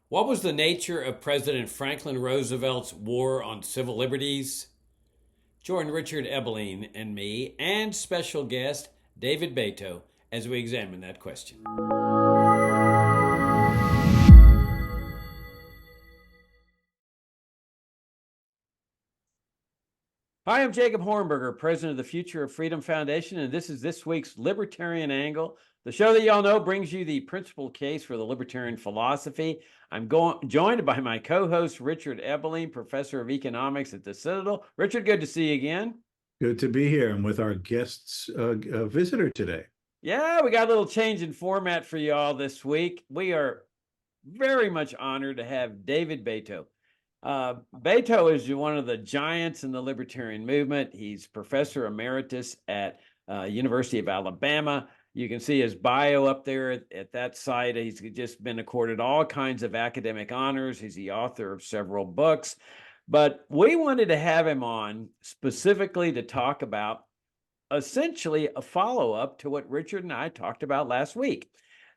What was the nature of President Franklin Roosevelt's war on civil liberties? Join Richard Ebeling and me and special guest David Beito as we examine that question. Hi, I'm Jacob Hornberger, president of the Future of Freedom Foundation, and this is this week's Libertarian Angle, the show that y'all know brings you the principal case for the libertarian philosophy. I'm joined by my co-host, Richard Ebeling, professor of economics at the Citadel. Richard, good to see you again. Good to be here and with our guests visitor today. Yeah, we got a little change in format for y'all this week. We are very much honored to have David Beito. Beito is one of the giants in the libertarian movement. He's professor emeritus at University of Alabama. You can see his bio up there at that site. He's just been accorded all kinds of academic honors. He's the author of several books. But we wanted to have him on specifically to talk about essentially a follow-up to what Richard and I talked about last week.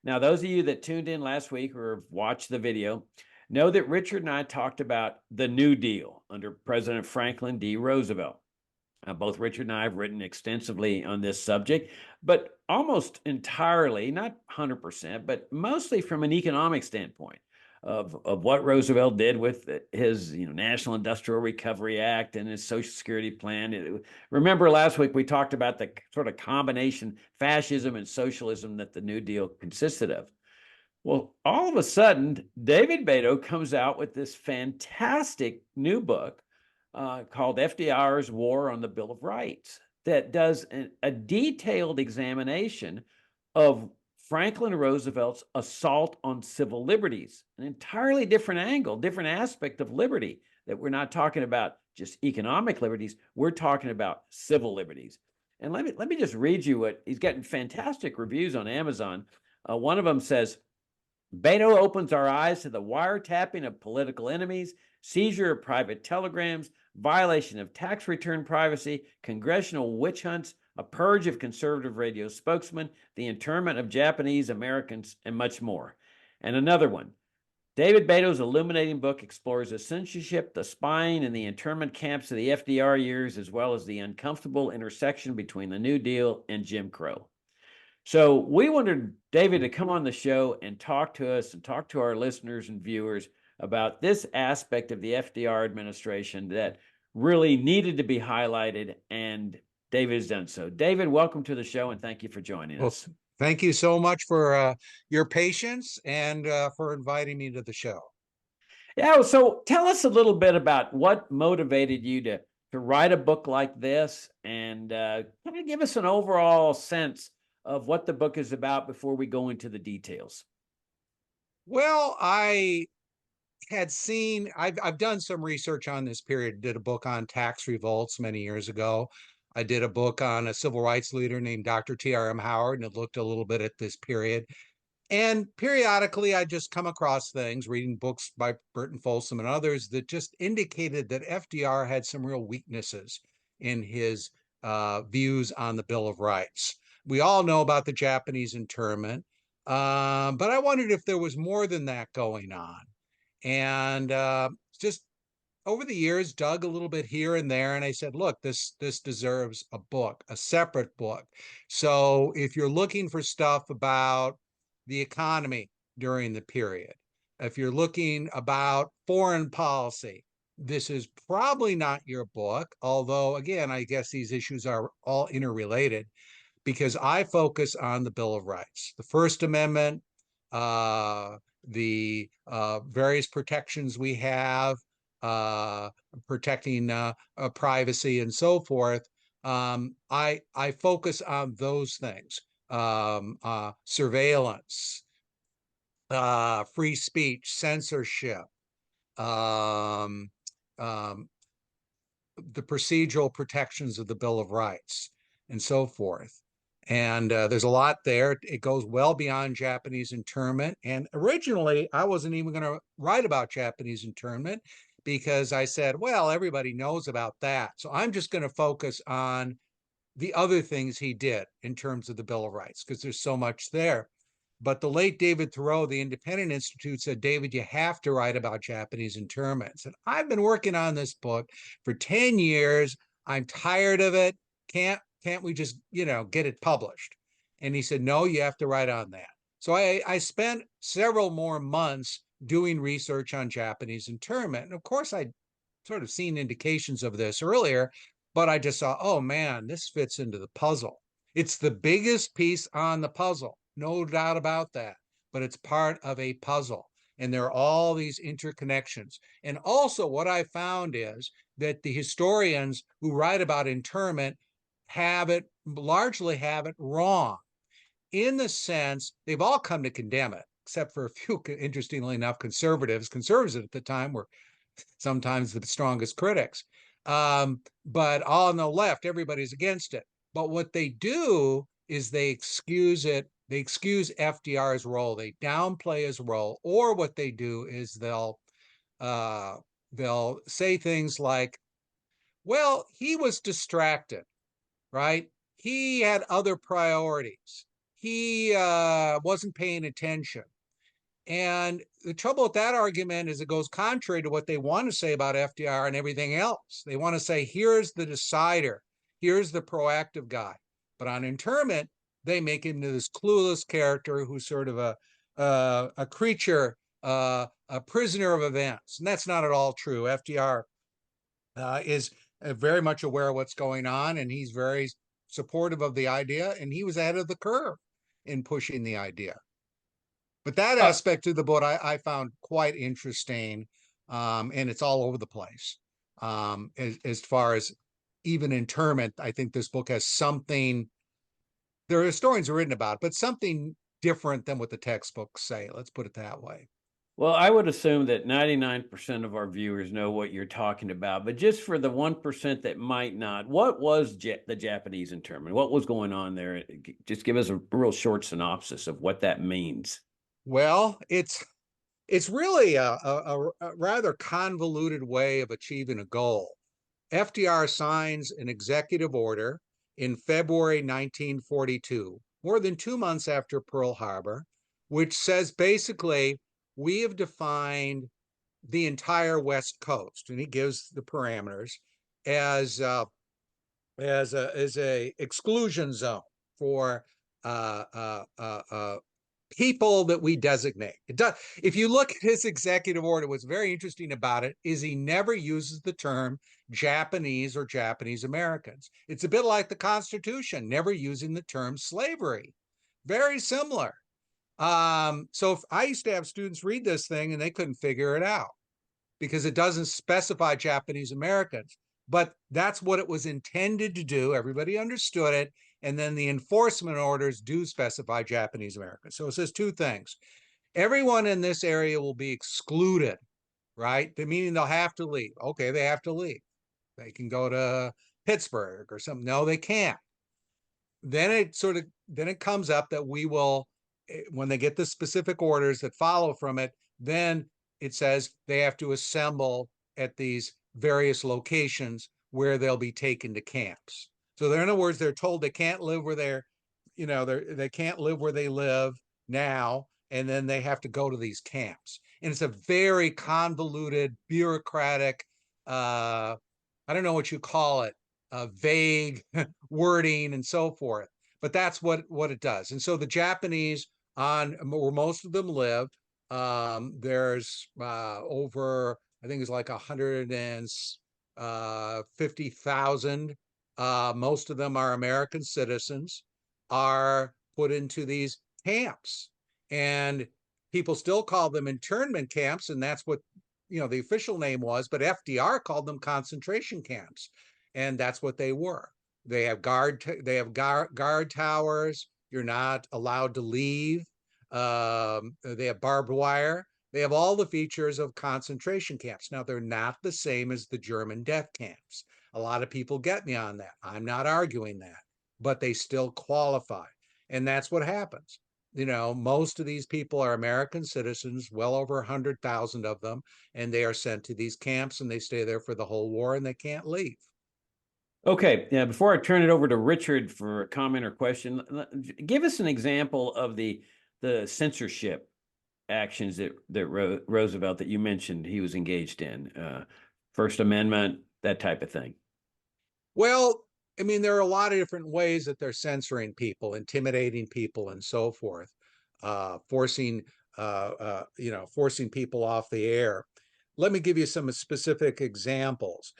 Now, those of you that tuned in last week or have watched the video know that Richard and I talked about the New Deal under President Franklin D. Roosevelt. Both Richard and I have written extensively on this subject, but almost entirely, not 100%, but mostly from an economic standpoint of what Roosevelt did with his National Industrial Recovery Act and his Social Security plan. Remember last week we talked about the sort of combination fascism and socialism that the New Deal consisted of. Well, all of a sudden, David Beito comes out with this fantastic new book called FDR's War on the Bill of Rights that does a detailed examination of Franklin Roosevelt's assault on civil liberties, an entirely different angle, different aspect of liberty, that we're not talking about just economic liberties, we're talking about civil liberties. And let me just read you what he's getting fantastic reviews on Amazon. One of them says, Beito opens our eyes to the wiretapping of political enemies, seizure of private telegrams, violation of tax return privacy, congressional witch hunts, a purge of conservative radio spokesmen, the internment of Japanese Americans, and much more. And another one, David Beito's illuminating book explores the censorship, the spying, and the internment camps of the FDR years, as well as the uncomfortable intersection between the New Deal and Jim Crow. So we wanted David to come on the show and talk to us and talk to our listeners and viewers about this aspect of the FDR administration that really needed to be highlighted, and David has done so. David, welcome to the show, and thank you for joining us. Thank you so much for your patience and for inviting me to the show. Yeah, so tell us a little bit about what motivated you to write a book like this, and kind of give us an overall sense of what the book is about before we go into the details. Well, I had seen, I've done some research on this period, did a book on tax revolts many years ago. I did a book on a civil rights leader named Dr. T.R.M. Howard, and it looked a little bit at this period. And periodically, I just come across things, reading books by Burton Folsom and others, that just indicated that FDR had some real weaknesses in his views on the Bill of Rights. We all know about the Japanese internment, but I wondered if there was more than that going on. And just over the years, dug a little bit here and there, and I said, look, this deserves a book, a separate book. So if you're looking for stuff about the economy during the period, if you're looking about foreign policy, this is probably not your book, although, again, I guess these issues are all interrelated, because I focus on the Bill of Rights, the First Amendment, the various protections we have, protecting privacy and so forth. I focus on those things, surveillance, free speech, censorship, the procedural protections of the Bill of Rights, and so forth. And there's a lot there. It goes well beyond Japanese internment. And originally, I wasn't even going to write about Japanese internment because I said, well, everybody knows about that. So I'm just going to focus on the other things he did in terms of the Bill of Rights, because there's so much there. But the late David Thoreau, the Independent Institute, said, David, you have to write about Japanese internments. And I've been working on this book for 10 years. I'm tired of it. Can't we just, get it published? And he said, no, you have to write on that. So I spent several more months doing research on Japanese internment. And of course, I'd sort of seen indications of this earlier, but I just saw, oh man, this fits into the puzzle. It's the biggest piece on the puzzle, no doubt about that, but it's part of a puzzle. And there are all these interconnections. And also what I found is that the historians who write about internment largely have it wrong, in the sense they've all come to condemn it, except for a few, interestingly enough, conservatives. Conservatives at the time were sometimes the strongest critics. But all on the left, everybody's against it. But what they do is they excuse it. They excuse FDR's role. They downplay his role. Or what they do is they'll say things like, well, he was distracted, right? He had other priorities. He wasn't paying attention. And the trouble with that argument is it goes contrary to what they want to say about FDR and everything else. They want to say, here's the decider, here's the proactive guy. But on internment, they make him this clueless character who's sort of a creature, a prisoner of events. And that's not at all true. FDR is very much aware of what's going on, and he's very supportive of the idea, and he was ahead of the curve in pushing the idea. But that aspect of the book I found quite interesting, and it's all over the place. As far as even internment, I think this book has something, there are historians who written about it, but something different than what the textbooks say. Let's put it that way. Well, I would assume that 99% of our viewers know what you're talking about, but just for the 1% that might not, what was the Japanese internment? What was going on there? Just give us a real short synopsis of what that means. Well, it's really a rather convoluted way of achieving a goal. FDR signs an executive order in February 1942, more than 2 months after Pearl Harbor, which says basically, we have defined the entire West Coast, and he gives the parameters as a exclusion zone for people that we designate. It does. If you look at his executive order, what's very interesting about it is he never uses the term Japanese or Japanese Americans. It's a bit like the Constitution, never using the term slavery. Very similar. So if I used to have students read this thing and they couldn't figure it out because it doesn't specify Japanese Americans, but that's what it was intended to do. Everybody understood it. And then the enforcement orders do specify Japanese Americans. So it says two things. Everyone in this area will be excluded, right? Meaning they'll have to leave. Okay, they have to leave. They can go to Pittsburgh or something. No, they can't. Then it comes up that we will, when they get the specific orders that follow from it, then it says they have to assemble at these various locations where they'll be taken to camps. So in other words, they're told they can't live where they can't live where they live now, and then they have to go to these camps. And it's a very convoluted, bureaucratic, I don't know what you call it, vague wording and so forth. But that's what it does. And so the Japanese, where most of them live, there's over, I think it's like 150,000. Most of them are American citizens, are put into these camps. And people still call them internment camps, and that's what the official name was, but FDR called them concentration camps, and that's what they were. They have guard towers. You're not allowed to leave. They have barbed wire. They have all the features of concentration camps. Now, they're not the same as the German death camps. A lot of people get me on that. I'm not arguing that, but they still qualify. And that's what happens. Most of these people are American citizens, well over 100,000 of them, and they are sent to these camps and they stay there for the whole war and they can't leave. Okay, yeah, before I turn it over to Richard for a comment or question, give us an example of the the censorship actions that Roosevelt, that you mentioned he was engaged in, First Amendment, that type of thing? Well, I mean, there are a lot of different ways that they're censoring people, intimidating people, and so forth, forcing forcing people off the air. Let me give you some specific examples.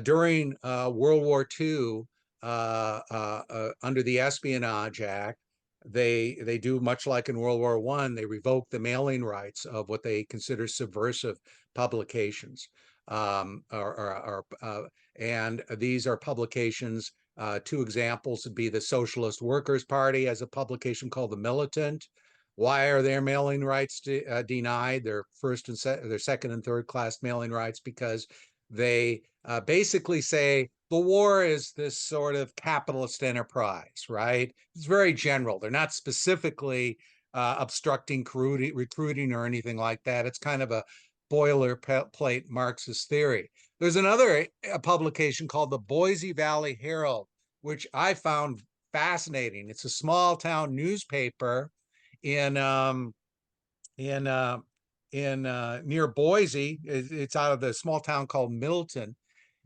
During World War II, under the Espionage Act, they do much like in World War I. They revoke the mailing rights of what they consider subversive publications, and these are publications. Two examples would be the Socialist Workers' Party has a publication called The Militant. Why are their mailing rights denied? Their their second and third class mailing rights, because they basically say the war is this sort of capitalist enterprise, right? It's very general. They're not specifically obstructing recruiting or anything like that. It's kind of a boilerplate Marxist theory. There's another publication called the Boise Valley Herald, which I found fascinating. It's a small town newspaper in near Boise. It's out of the small town called Milton,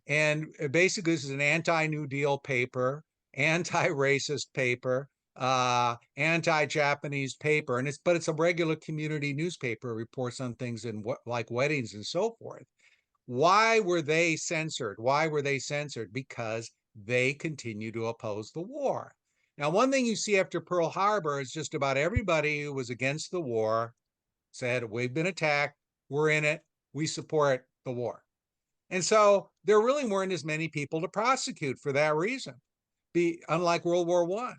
and basically this is an anti-New Deal paper, anti-racist paper, anti-Japanese paper, and it's a regular community newspaper. It reports on things in like weddings and so forth. Why were they censored? Why were they censored? Because they continue to oppose the war. Now, one thing you see after Pearl Harbor is just about everybody who was against the war said, we've been attacked, we're in it, we support the war. And so there really weren't as many people to prosecute for that reason, unlike World War I.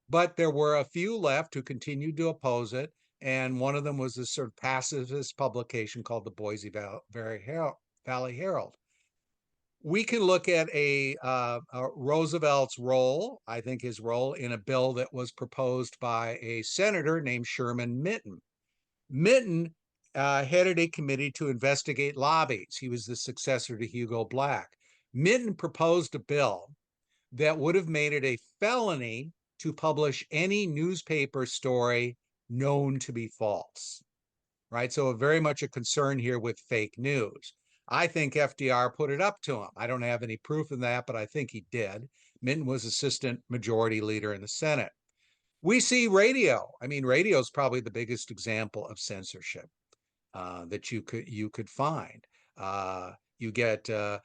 But there were a few left who continued to oppose it. And one of them was this sort of pacifist publication called the Boise Valley Herald. We can look at Roosevelt's role, I think his role in a bill that was proposed by a senator named Sherman Minton. Minton headed a committee to investigate lobbies. He was the successor to Hugo Black. Minton proposed a bill that would have made it a felony to publish any newspaper story known to be false, right? So very much a concern here with fake news. I think FDR put it up to him. I don't have any proof of that, but I think he did. Minton was assistant majority leader in the Senate. We see radio. I mean, radio is probably the biggest example of censorship that you could find. You get a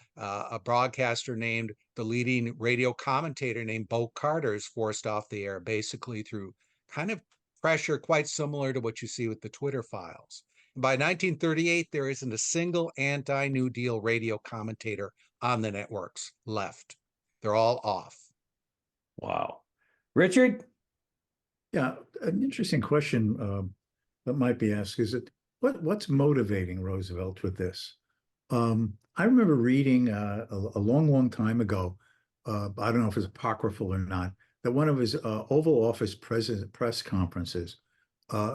broadcaster named, the leading radio commentator named Bo Carter is forced off the air, basically through kind of pressure quite similar to what you see with the Twitter files. And by 1938, there isn't a single anti-New Deal radio commentator on the networks left. They're all off. Wow. Richard? Yeah, an interesting question that might be asked is what's motivating Roosevelt with this? I remember reading a long time ago, I don't know if it's apocryphal or not, that one of his Oval Office press conferences,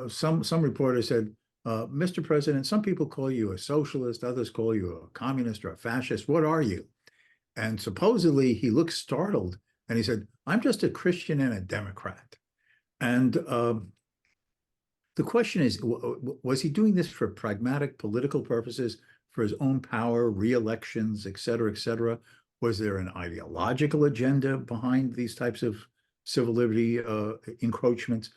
some reporter said, Mr. President, some people call you a socialist, others call you a communist or a fascist. What are you? And supposedly he looked startled and he said, I'm just a Christian and a Democrat. And the question is, was he doing this for pragmatic political purposes, for his own power, re-elections, et cetera, et cetera? Was there an ideological agenda behind these types of civil liberty encroachments?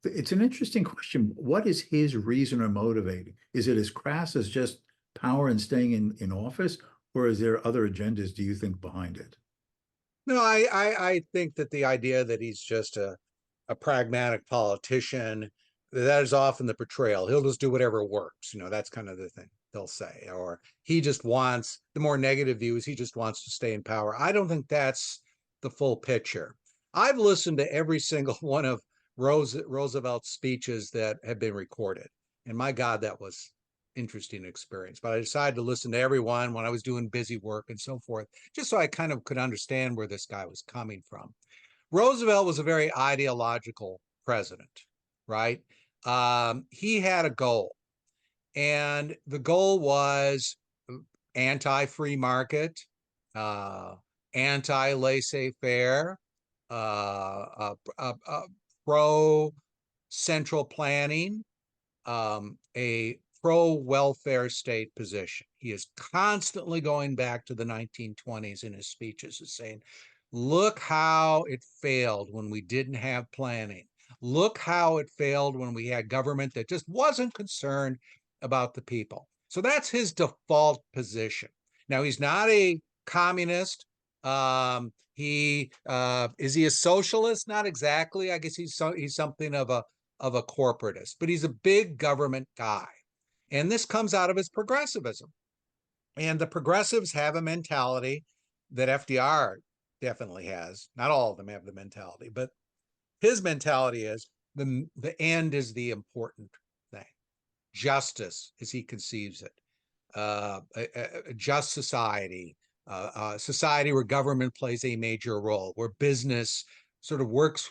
It's an interesting question. What is his reason or motivating? Is it as crass as just power and staying in office, or is there other agendas, do you think, behind it? No, I think that the idea that he's just a pragmatic politician, that is often the portrayal. He'll just do whatever works. That's kind of the thing they'll say. Or he just wants, the more negative view is he just wants to stay in power. I don't think that's the full picture. I've listened to every single one of Roosevelt's speeches that have been recorded. And my God, that was interesting experience. But I decided to listen to everyone when I was doing busy work and so forth, just so I kind of could understand where this guy was coming from. Roosevelt was a very ideological president, right? He had a goal, and the goal was anti-free market, anti-laissez-faire, pro central planning, a pro-welfare state position. He is constantly going back to the 1920s in his speeches and saying, look how it failed when we didn't have planning. Look how it failed when we had government that just wasn't concerned about the people. So that's his default position. Now, he's not a communist. Is he a socialist? Not exactly. I guess he's something of a corporatist, but he's a big government guy. And this comes out of his progressivism. And the progressives have a mentality that FDR definitely has. Not all of them have the mentality, but his mentality is the end is the important thing. Justice, as he conceives it, a just society, society where government plays a major role, where business sort of works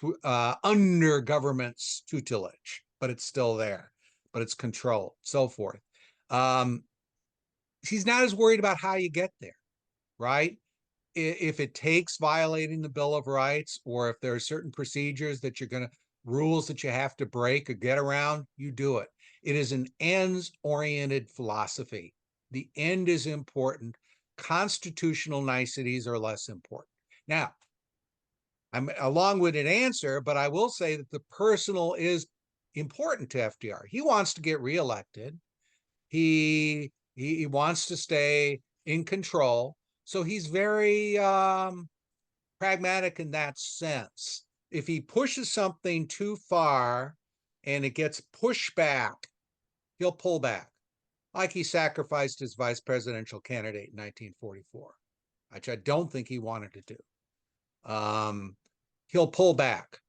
under government's tutelage, but it's still there, but it's controlled, so forth. He's not as worried about how you get there, right? If it takes violating the Bill of Rights, or if there are certain procedures that you're going to, rules that you have to break or get around, you do it. It is an ends-oriented philosophy. The end is important. Constitutional niceties are less important. Now, I'm a long-winded answer, but I will say that the personal is important to FDR. He wants to get reelected. He wants to stay in control. So he's very pragmatic in that sense. If he pushes something too far and it gets pushed back, he'll pull back. Like he sacrificed his vice presidential candidate in 1944, which I don't think he wanted to do. He'll pull back,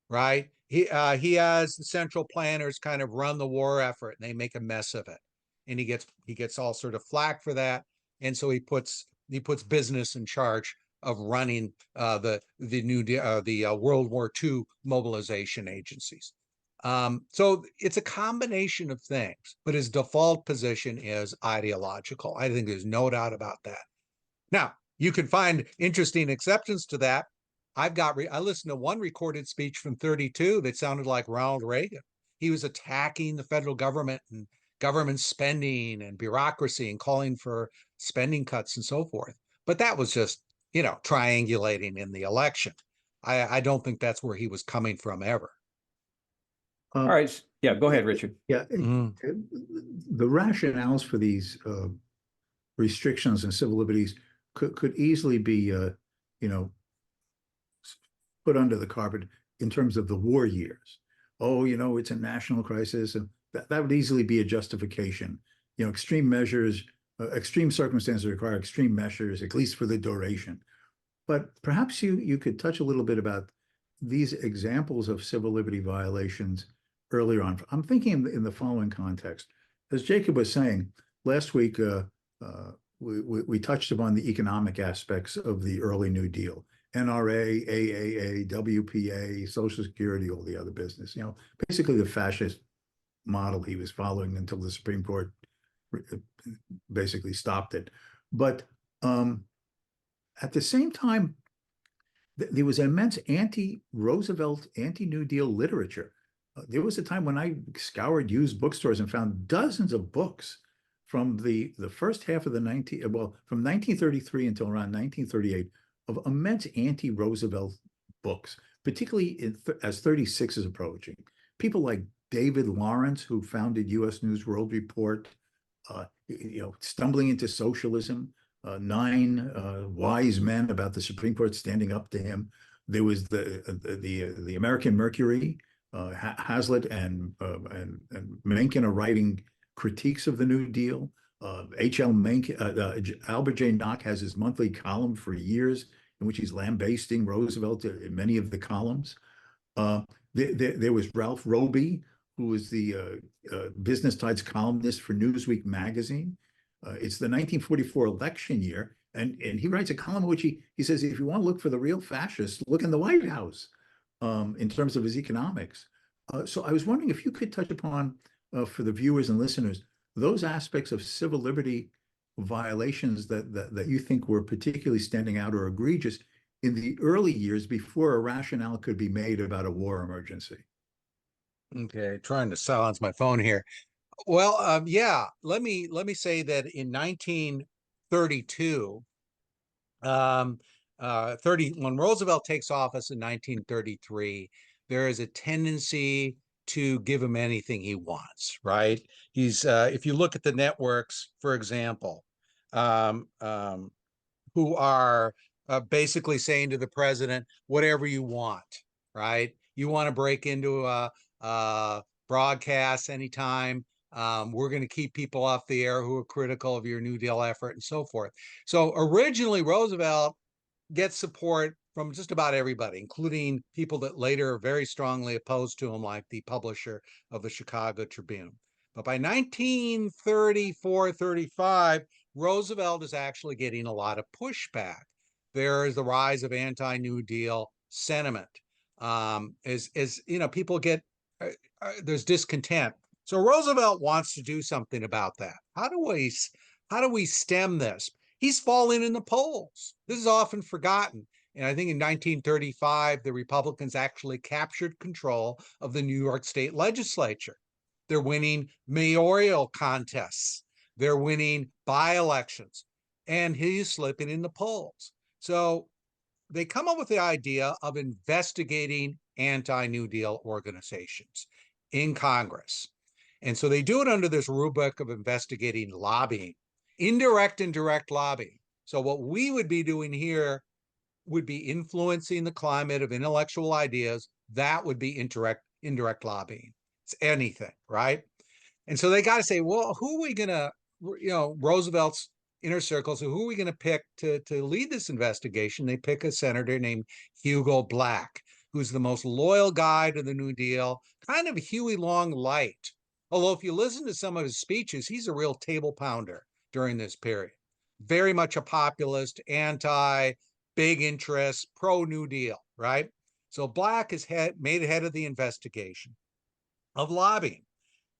right? He has the central planners kind of run the war effort, and they make a mess of it, and he gets all sort of flack for that, and so he puts business in charge of running the World War II mobilization agencies. So it's a combination of things, but his default position is ideological. I think there's no doubt about that. Now, you can find interesting exceptions to that. I listened to one recorded speech from 32 that sounded like Ronald Reagan. He was attacking the federal government and government spending and bureaucracy and calling for spending cuts and so forth. But that was just, triangulating in the election. I don't think that's where he was coming from ever. All right. Yeah, go ahead, Richard. Yeah. The rationales for these restrictions and civil liberties could easily be, put under the carpet in terms of the war years. Oh, it's a national crisis, and that would easily be a justification. Extreme measures, extreme circumstances require extreme measures, at least for the duration. But perhaps you could touch a little bit about these examples of civil liberty violations earlier on. I'm thinking in the following context. As Jacob was saying, last week, we touched upon the economic aspects of the early New Deal. NRA, AAA, WPA, Social Security, all the other business, basically the fascist model he was following until the Supreme Court basically stopped it. But at the same time, there was immense anti-Roosevelt, anti-New Deal literature. There was a time when I scoured used bookstores and found dozens of books from the first half of the from 1933 until around 1938 of immense anti-Roosevelt books, particularly as 36 is approaching. People like David Lawrence, who founded U.S. News World Report, Stumbling into Socialism, 9 Wise Men about the Supreme Court standing up to him. There was the American Mercury. Hazlitt and Mencken are writing critiques of the New Deal. H.L. Mencken, Albert J. Nock has his monthly column for years in which he's lambasting Roosevelt in many of the columns. There was Ralph Roby, who was the Business Tides columnist for Newsweek magazine. It's the 1944 election year, and he writes a column in which he says, if you want to look for the real fascists, look in the White House. In terms of his economics. So I was wondering if you could touch upon, for the viewers and listeners, those aspects of civil liberty violations that you think were particularly standing out or egregious in the early years before a rationale could be made about a war emergency. Okay, trying to silence my phone here. Well, yeah, let me say that in 1932, when Roosevelt takes office in 1933, there is a tendency to give him anything he wants, right? He's if you look at the networks, for example, um, um, who are basically saying to the president, whatever you want, right? You want to break into a broadcast anytime. We're going to keep people off the air who are critical of your New Deal effort and so forth. So originally, Roosevelt gets support from just about everybody, including people that later are very strongly opposed to him, like the publisher of the Chicago Tribune. But by 1934, 35, Roosevelt is actually getting a lot of pushback. There is the rise of anti-New Deal sentiment. As you know, people get there's discontent. So Roosevelt wants to do something about that. How do we stem this? He's falling in the polls. This is often forgotten. And I think in 1935, the Republicans actually captured control of the New York State legislature. They're winning mayoral contests. They're winning by-elections. And he's slipping in the polls. So they come up with the idea of investigating anti-New Deal organizations in Congress. And so they do it under this rubric of investigating lobbying, indirect and direct lobbying. So what we would be doing here would be influencing the climate of intellectual ideas. That would be indirect lobbying. It's anything, right? And so they got to say, well, who are we going to, Roosevelt's inner circle. So who are we going to pick to lead this investigation? They pick a senator named Hugo Black, who's the most loyal guy to the New Deal, kind of Huey Long light. Although if you listen to some of his speeches, he's a real table pounder during this period. Very much a populist, anti, big interest, pro New Deal, right? So Black is made head of the investigation of lobbying.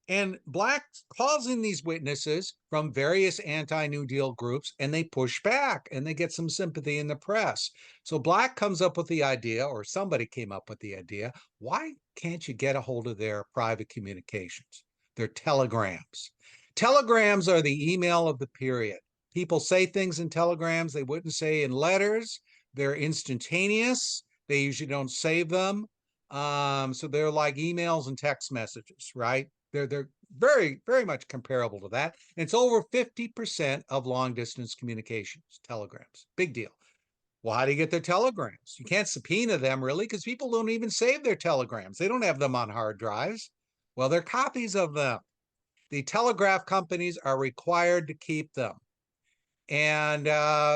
And Black calls in these witnesses from various anti-New Deal groups, and they push back and they get some sympathy in the press. So Black comes up with the idea, or somebody came up with the idea, why can't you get a hold of their private communications, their telegrams? Telegrams are the email of the period. People say things in telegrams they wouldn't say in letters. They're instantaneous. They usually don't save them. So they're like emails and text messages, right? They're very, very much comparable to that. And it's over 50% of long distance communications, telegrams. Big deal. Well, how do you get their telegrams? You can't subpoena them really because people don't even save their telegrams. They don't have them on hard drives. Well, they're copies of them. The telegraph companies are required to keep them. And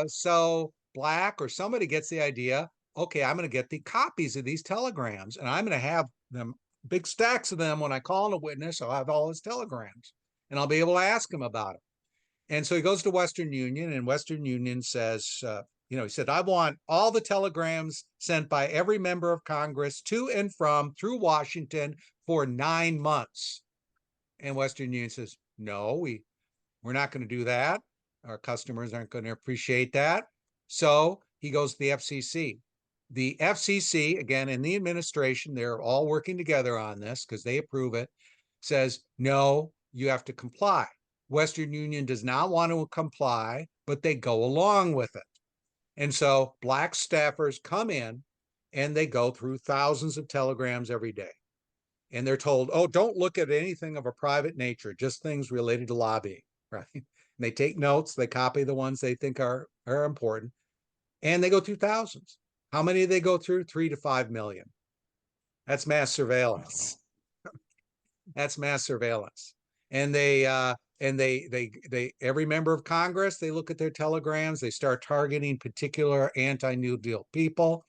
so Black or somebody gets the idea, okay, I'm going to get the copies of these telegrams and I'm going to have them, big stacks of them. When I call in a witness, I'll have all his telegrams and I'll be able to ask him about it. And so he goes to Western Union, and Western Union says, he said, I want all the telegrams sent by every member of Congress to and from through Washington for 9 months. And Western Union says, no, we're not going to do that. Our customers aren't going to appreciate that. So he goes to the FCC. The FCC, again, in the administration, they're all working together on this because they approve it, says, no, you have to comply. Western Union does not want to comply, but they go along with it. And so Black staffers come in and they go through thousands of telegrams every day. And they're told, oh, don't look at anything of a private nature, just things related to lobbying, right? And they take notes, they copy the ones they think are important, and they go through thousands. How many do they go through? 3 to 5 million. That's mass surveillance. That's mass surveillance. And they every member of Congress, they look at their telegrams, they start targeting particular anti-New Deal people.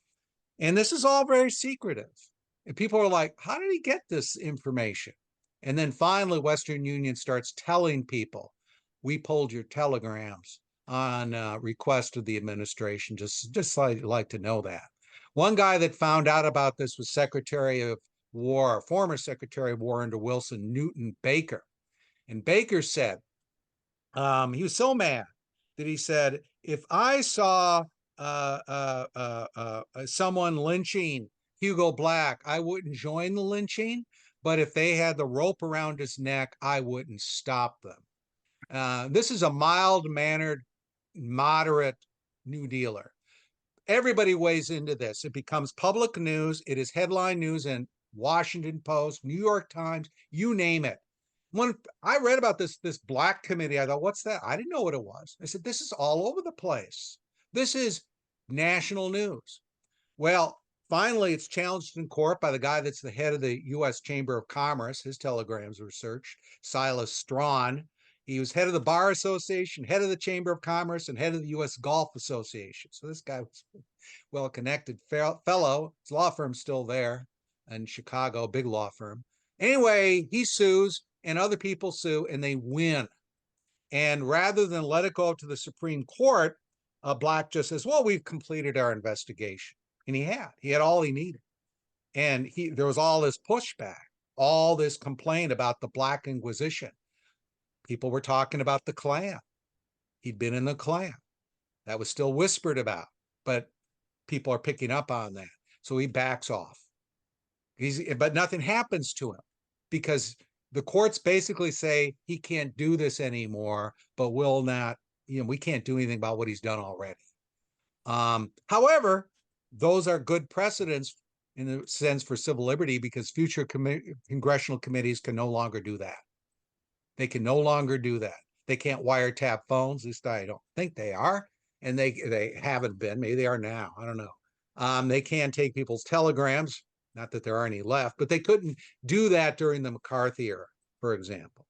And this is all very secretive. And people are like, how did he get this information? And then finally, Western Union starts telling people, we pulled your telegrams on request of the administration. Just like to know that. One guy that found out about this was Secretary of War, former Secretary of War under Wilson, Newton Baker. And Baker said, he was so mad that he said, if I saw someone lynching Hugo Black, I wouldn't join the lynching. but if they had the rope around his neck, I wouldn't stop them. This is a mild-mannered, moderate New Dealer. Everybody weighs into this. It becomes public news. It is headline news in Washington Post, New York Times, you name it. When I read about this black committee, I thought, what's that? I didn't know what it was. I said, this is all over the place. This is national news. Well, finally, it's challenged in court by the guy that's the head of the U.S. Chamber of Commerce. His telegrams were searched, Silas Strawn. He was head of the Bar Association, head of the Chamber of Commerce, and head of the U.S. Golf Association. So this guy was a well-connected fellow. His law firm's still there in Chicago, big law firm. Anyway, he sues, and other people sue, and they win. And rather than let it go to the Supreme Court, Black just says, well, we've completed our investigation. And he had all he needed. And there was all this pushback, all this complaint about the Black Inquisition. People were talking about the Klan. He'd been in the Klan. That was still whispered about, but people are picking up on that. So he backs off. But nothing happens to him because the courts basically say he can't do this anymore, but will not, we can't do anything about what he's done already. However, those are good precedents in a sense for civil liberty because future congressional committees can no longer do that. They can no longer do that. They can't wiretap phones. At least I don't think they are. And they haven't been. Maybe they are now. I don't know. They can take people's telegrams. Not that there are any left, but they couldn't do that during the McCarthy era, for example.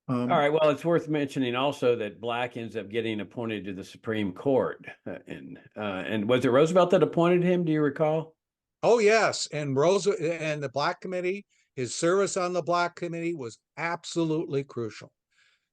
All right. Well, it's worth mentioning also that Black ends up getting appointed to the Supreme Court. And was it Roosevelt that appointed him? Do you recall? Oh, yes. And the Black Committee, his service on the Black Committee was absolutely crucial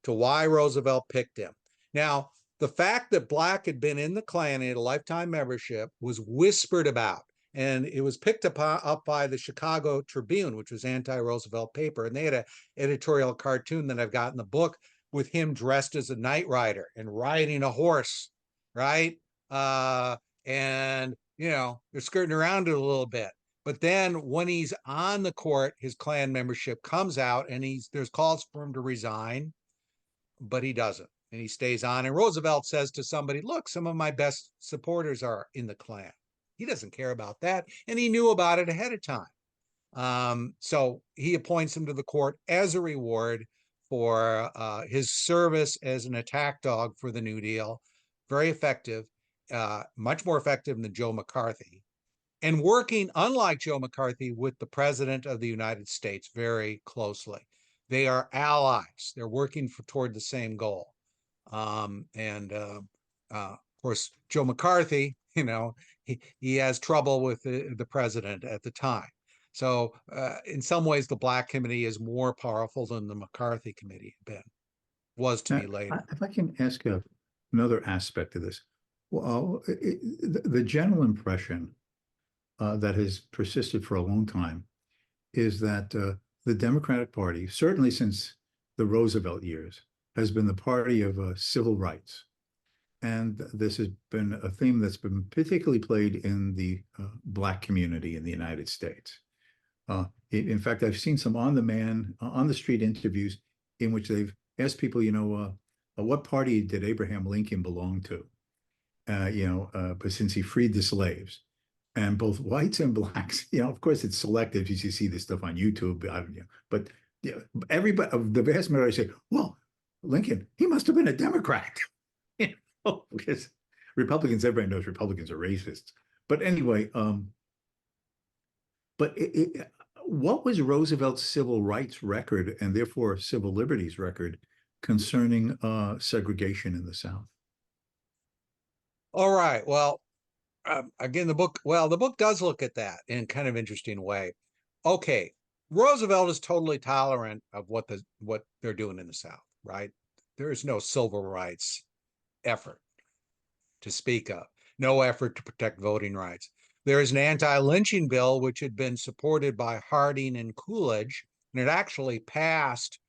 to why Roosevelt picked him. Now, the fact that Black had been in the Klan, he had a lifetime membership, was whispered about. And it was picked up by the Chicago Tribune, which was anti-Roosevelt paper. And they had an editorial cartoon that I've got in the book with him dressed as a knight rider and riding a horse, right? And, they're skirting around it a little bit. But then when he's on the court, his Klan membership comes out and there's calls for him to resign, but he doesn't. And he stays on. And Roosevelt says to somebody, look, some of my best supporters are in the Klan. He doesn't care about that. And he knew about it ahead of time. So he appoints him to the court as a reward for his service as an attack dog for the New Deal. Very effective, much more effective than Joe McCarthy. And working, unlike Joe McCarthy, with the President of the United States very closely. They are allies. They're working toward the same goal. Of course, Joe McCarthy, he has trouble with the president at the time. So in some ways, the Black Committee is more powerful than the McCarthy Committee was to be later. If I can ask another aspect of this. Well, the general impression that has persisted for a long time is that the Democratic Party, certainly since the Roosevelt years, has been the party of civil rights. And this has been a theme that's been particularly played in the Black community in the United States. In fact, I've seen some on the street interviews in which they've asked people, what party did Abraham Lincoln belong to? But since he freed the slaves, and both whites and Blacks, of course it's selective as you see this stuff on YouTube, but everybody, the vast majority say, well, Lincoln, he must have been a Democrat. Because Republicans, everybody knows Republicans are racists. But anyway, what was Roosevelt's civil rights record and therefore civil liberties record concerning segregation in the South? All right. Well, again, the book does look at that in a kind of interesting way. Okay, Roosevelt is totally tolerant of what they're doing in the South, right? There is no civil rights effort to speak of, no effort to protect voting rights. There is an anti-lynching bill which had been supported by Harding and Coolidge, and it actually passed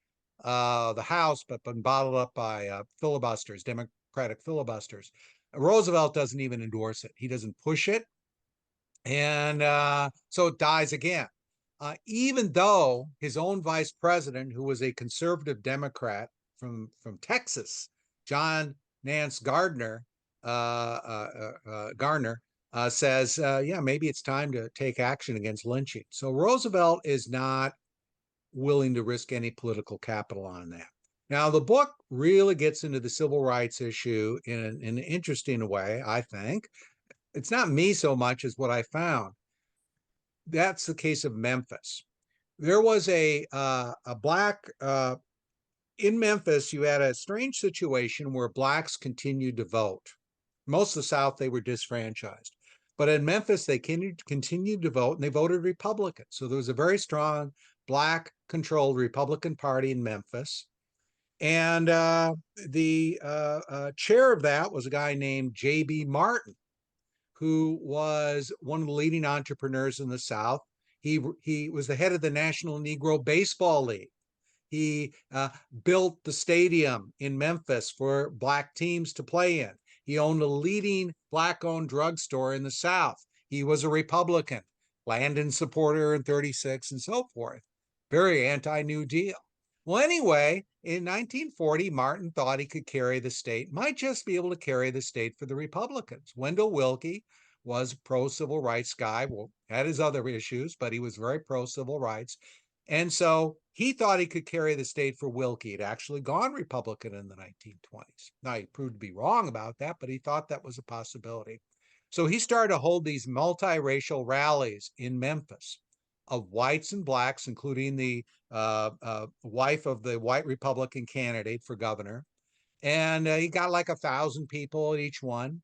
the House, but been bottled up by filibusters, Democratic filibusters. Roosevelt doesn't even endorse it. He doesn't push it. And so it dies again. even though his own vice president, who was a conservative Democrat from Texas, John Nance Gardner, says, yeah, maybe it's time to take action against lynching. So Roosevelt is not willing to risk any political capital on that. Now, the book really gets into the civil rights issue in an interesting way, I think. It's not me so much as what I found. That's the case of Memphis. There was a black, in Memphis, you had a strange situation where blacks continued to vote. Most of the South, they were disfranchised. But in Memphis, they continued to vote, and they voted Republican. So there was a very strong black-controlled Republican Party in Memphis. And the chair of that was a guy named J.B. Martin, who was one of the leading entrepreneurs in the South. He was the head of the National Negro Baseball League. He built the stadium in Memphis for black teams to play in. He owned a leading black-owned drugstore in the South. He was a Republican, Landon supporter in 36 and so forth. Very anti-New Deal. Well, anyway, in 1940, Martin thought he could carry the state, might just be able to carry the state for the Republicans. Wendell Willkie was a pro-civil rights guy, well, had his other issues, but he was very pro-civil rights. And so he thought he could carry the state for Willkie. He'd actually gone Republican in the 1920s. Now, he proved to be wrong about that, but he thought that was a possibility. So he started to hold these multiracial rallies in Memphis of whites and blacks, including the wife of the white Republican candidate for governor. And he got like 1,000 people at each one.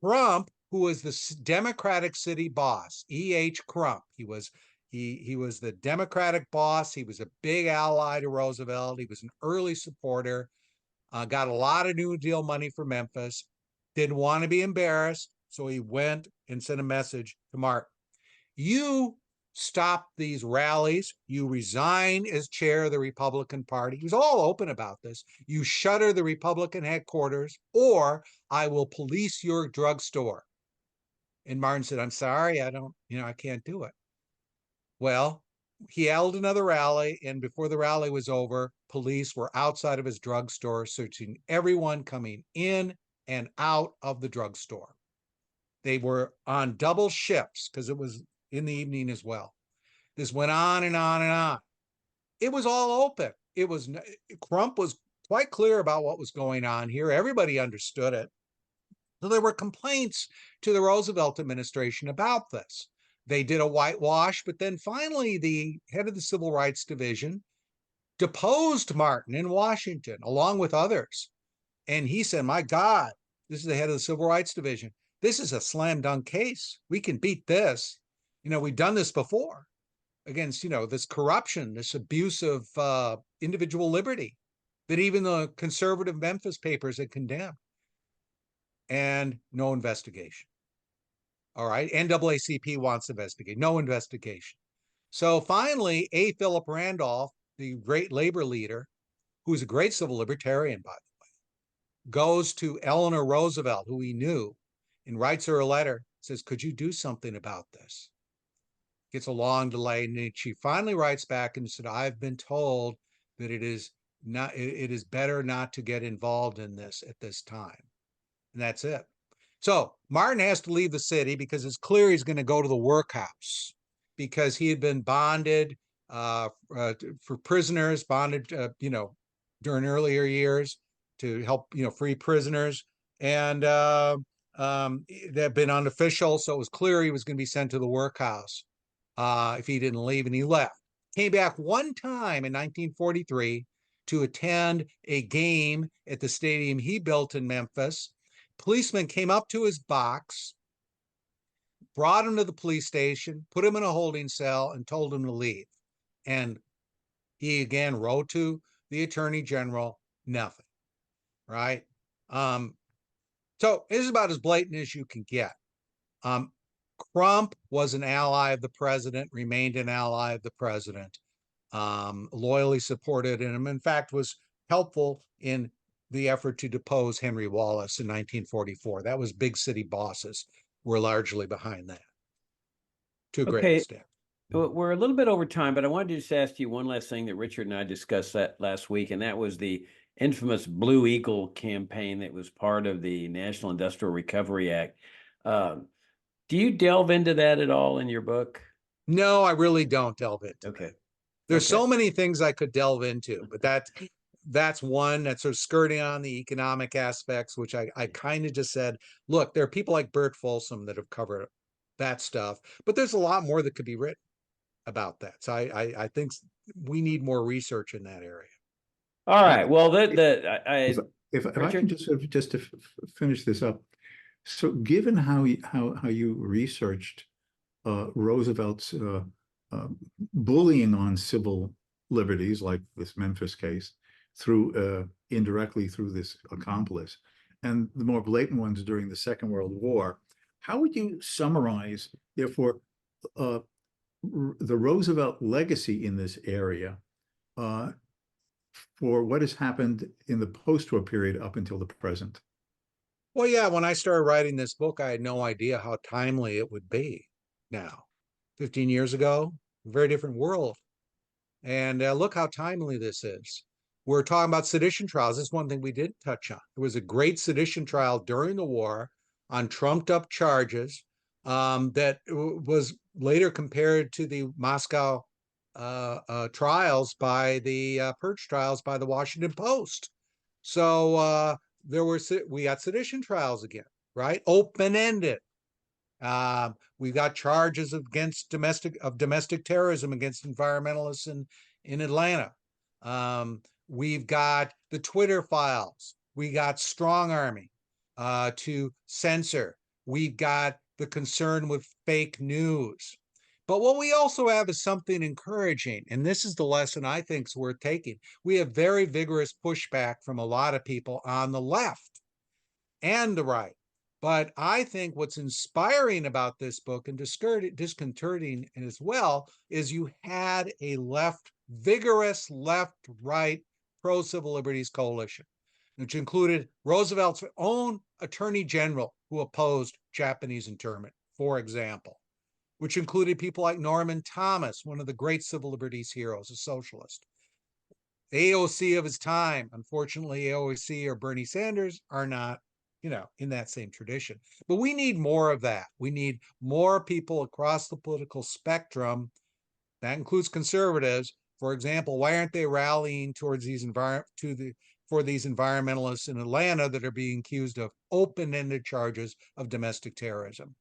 Crump, who was the Democratic city boss, E.H. Crump, he was the Democratic boss. He was a big ally to Roosevelt. He was an early supporter, got a lot of New Deal money for Memphis, didn't want to be embarrassed. So he went and sent a message to Martin. You stop these rallies. You resign as chair of the Republican Party. He was all open about this. You shutter the Republican headquarters, or I will police your drugstore. And Martin said, I'm sorry, I can't do it. Well, he held another rally, and before the rally was over, police were outside of his drugstore searching everyone coming in and out of the drugstore. They were on double shifts because it was in the evening as well. This went on and on and on. It was all open. Crump was quite clear about what was going on here. Everybody understood it. So there were complaints to the Roosevelt administration about this. They did a whitewash, but then finally the head of the Civil Rights Division deposed Martin in Washington, along with others. And he said, my God, this is the head of the Civil Rights Division. This is a slam dunk case. We can beat this. We've done this before against, this corruption, this abuse of individual liberty that even the conservative Memphis papers had condemned. And no investigation. All right, NAACP wants to investigate, no investigation. So finally, A. Philip Randolph, the great labor leader, who's a great civil libertarian, by the way, goes to Eleanor Roosevelt, who he knew, and writes her a letter, says, could you do something about this? Gets a long delay, and she finally writes back and said, I've been told that it is better not to get involved in this at this time. And that's it. So Martin has to leave the city because it's clear he's going to go to the workhouse because he had been bonded for prisoners, bonded, during earlier years to help, free prisoners. And they've been unofficial. So it was clear he was going to be sent to the workhouse if he didn't leave, and he left. Came back one time in 1943 to attend a game at the stadium he built in Memphis. Policeman came up to his box, brought him to the police station, put him in a holding cell, and told him to leave. And he again wrote to the attorney general, nothing, right? So this is about as blatant as you can get. Crump was an ally of the president, remained an ally of the president, loyally supported him, in fact, was helpful in the effort to depose Henry Wallace in 1944. That was big city bosses were largely behind that to a great extent. We're a little bit over time, but I wanted to just ask you one last thing that Richard and I discussed that last week, and that was the infamous Blue Eagle campaign that was part of the National Industrial Recovery Act. Do you delve into that at all in your book? No, I really don't delve into Okay. that. There's Okay. so many things I could delve into, but that's one that's sort of skirting on the economic aspects, which I kind of just said, look, there are people like Bert Folsom that have covered that stuff, but there's a lot more that could be written about that. So I think we need more research in that area. All I- right. Well, If, if I can Richard? just sort of just to finish this up. So given how you researched Roosevelt's bullying on civil liberties, like this Memphis case, through indirectly through this accomplice, and the more blatant ones during the Second World War, how would you summarize, therefore, the Roosevelt legacy in this area for what has happened in the post-war period up until the present? Well, yeah, when I started writing this book, I had no idea how timely it would be now. 15 years ago, very different world. And look how timely this is. We're talking about sedition trials. This is one thing we did touch on. There was a great sedition trial during the war on trumped up charges that was later compared to the Moscow trials by the purge trials by the Washington Post. So we got sedition trials again, right? Open-ended. We've got charges against domestic terrorism against environmentalists in Atlanta. We've got the Twitter files. We got strong arming to censor. We've got the concern with fake news. But what we also have is something encouraging, and this is the lesson I think is worth taking. We have very vigorous pushback from a lot of people on the left and the right. But I think what's inspiring about this book and disconcerting as well is you had a vigorous left-right pro-civil liberties coalition, which included Roosevelt's own attorney general who opposed Japanese internment, for example, which included people like Norman Thomas, one of the great civil liberties heroes, a socialist. AOC of his time, unfortunately, AOC or Bernie Sanders are not, in that same tradition. But we need more of that. We need more people across the political spectrum. That includes conservatives. For example, why aren't they rallying towards for these environmentalists in Atlanta that are being accused of open-ended charges of domestic terrorism,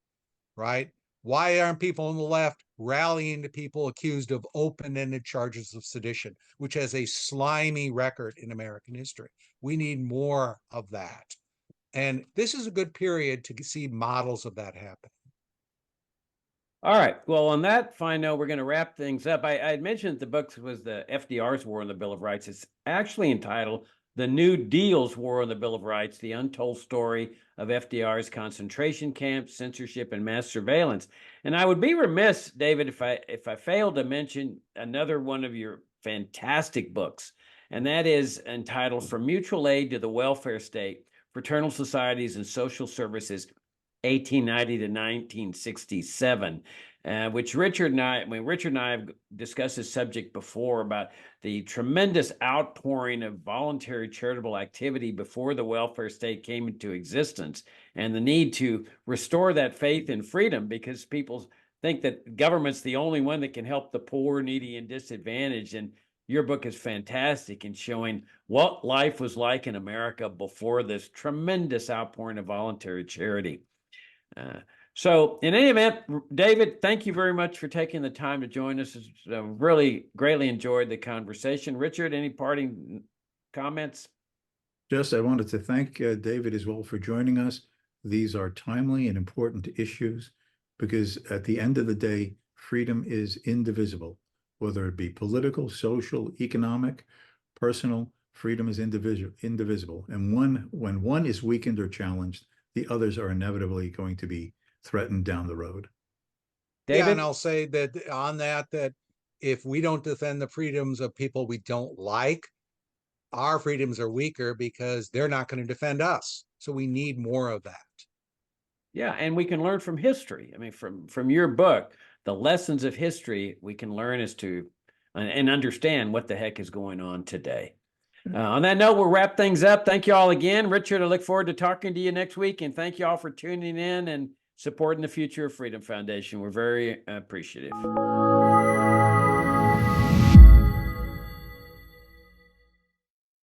right? Why aren't people on the left rallying to people accused of open-ended charges of sedition, which has a slimy record in American history? We need more of that. And this is a good period to see models of that happen. All right. Well, on that fine note, we're going to wrap things up. I had mentioned that the book was the FDR's War on the Bill of Rights. It's actually entitled The New Deal's War on the Bill of Rights, the untold story of FDR's concentration camps, censorship, and mass surveillance. And I would be remiss, David, if I failed to mention another one of your fantastic books, and that is entitled From Mutual Aid to the Welfare State, Fraternal Societies and Social Services, 1890 to 1967, which Richard and I have discussed this subject before about the tremendous outpouring of voluntary charitable activity before the welfare state came into existence, and the need to restore that faith in freedom, because people think that government's the only one that can help the poor, needy, and disadvantaged. And your book is fantastic in showing what life was like in America before this tremendous outpouring of voluntary charity. So in any event, David, thank you very much for taking the time to join us. Really greatly enjoyed the conversation. Richard, any parting comments? Just, I wanted to thank David as well for joining us. These are timely and important issues because at the end of the day, freedom is indivisible, whether it be political, social, economic, personal. Freedom is indivisible. And when one is weakened or challenged, the others are inevitably going to be threatened down the road. David? Yeah, and I'll say that on that if we don't defend the freedoms of people we don't like, our freedoms are weaker because they're not going to defend us. So we need more of that. Yeah, and we can learn from history. I mean, from your book, the lessons of history we can learn as to and understand what the heck is going on today. On that note, we'll wrap things up. Thank you all again. Richard, I look forward to talking to you next week. And thank you all for tuning in and supporting the Future of Freedom Foundation. We're very appreciative.